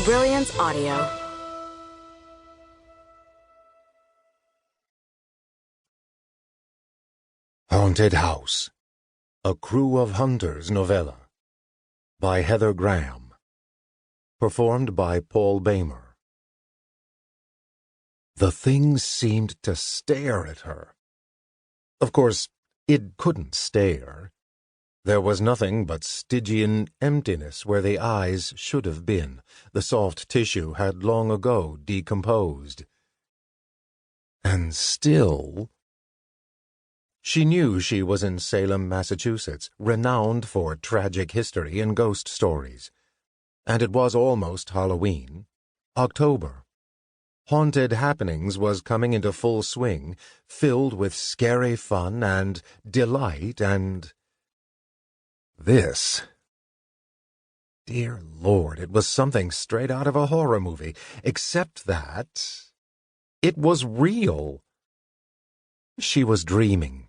Brilliance Audio. Haunted House, a Krewe of Hunters novella, by Heather Graham, performed by Paul Boehmer. The thing seemed to stare at her. Of course, it couldn't stare. There was nothing but Stygian emptiness where the eyes should have been. The soft tissue had long ago decomposed. And still, she knew she was in Salem, Massachusetts, renowned for tragic history and ghost stories. And it was almost Halloween, October. Haunted Happenings was coming into full swing, filled with scary fun and delight and this. Dear Lord, it was something straight out of a horror movie, except that it was real. She was dreaming.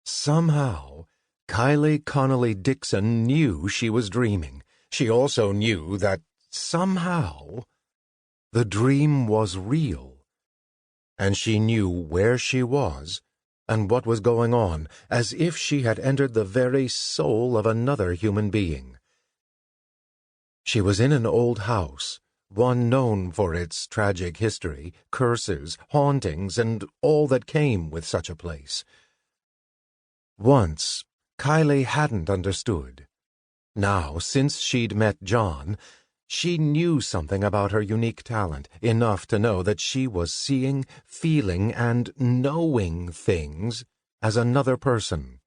Somehow, Kylie Connelly Dickson knew she was dreaming. She also knew that, somehow, the dream was real. And she knew where she was and what was going on, as if she had entered the very soul of another human being. She was in an old house, one known for its tragic history, curses, hauntings, and all that came with such a place. Once, Kylie hadn't understood. Now, since she'd met Jon, she knew something about her unique talent, enough to know that she was seeing, feeling, and knowing things as another person.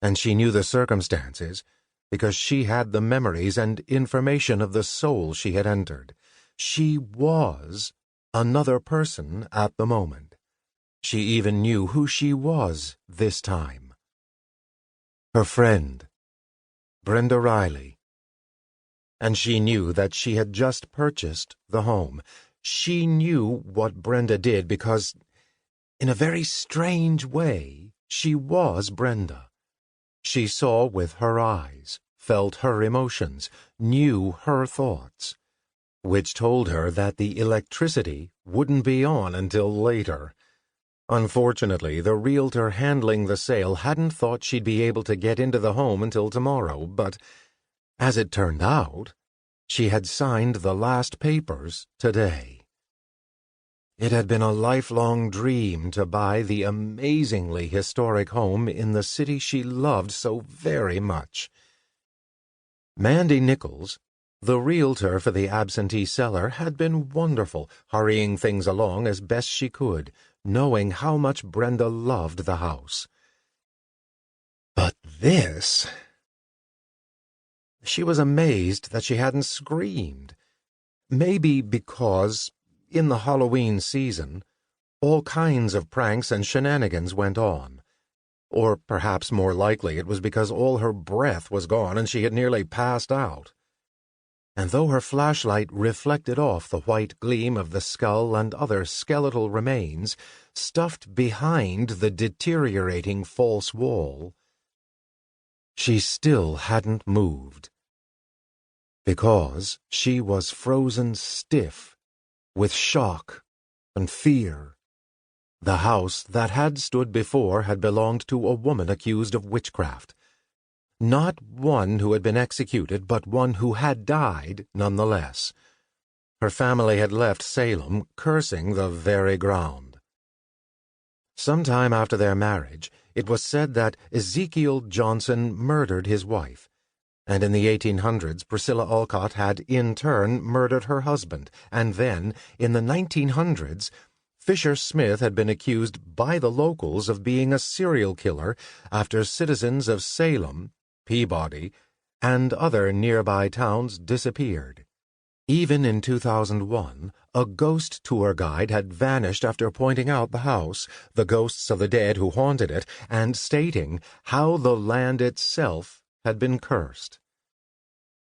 And she knew the circumstances because she had the memories and information of the soul she had entered. She was another person at the moment. She even knew who she was this time. Her friend, Brenda Riley. And she knew that she had just purchased the home. She knew what Brenda did because, in a very strange way, she was Brenda. She saw with her eyes, felt her emotions, knew her thoughts, which told her that the electricity wouldn't be on until later. Unfortunately, the realtor handling the sale hadn't thought she'd be able to get into the home until tomorrow, but, as it turned out, she had signed the last papers today. It had been a lifelong dream to buy the amazingly historic home in the city she loved so very much. Mandy Nichols, the realtor for the absentee seller, had been wonderful, hurrying things along as best she could, knowing how much Brenda loved the house. But this... She was amazed that she hadn't screamed. Maybe because, in the Halloween season, all kinds of pranks and shenanigans went on. Or perhaps more likely it was because all her breath was gone and she had nearly passed out. And though her flashlight reflected off the white gleam of the skull and other skeletal remains stuffed behind the deteriorating false wall, she still hadn't moved. Because she was frozen stiff with shock and fear. The house that had stood before had belonged to a woman accused of witchcraft. Not one who had been executed, but one who had died nonetheless. Her family had left Salem, cursing the very ground. Sometime after their marriage, it was said that Ezekiel Johnson murdered his wife, and in the 1800s Priscilla Alcott had in turn murdered her husband, and then, in the 1900s, Fisher Smith had been accused by the locals of being a serial killer after citizens of Salem, Peabody, and other nearby towns disappeared. Even in 2001, a ghost tour guide had vanished after pointing out the house, the ghosts of the dead who haunted it, and stating how the land itself had been cursed.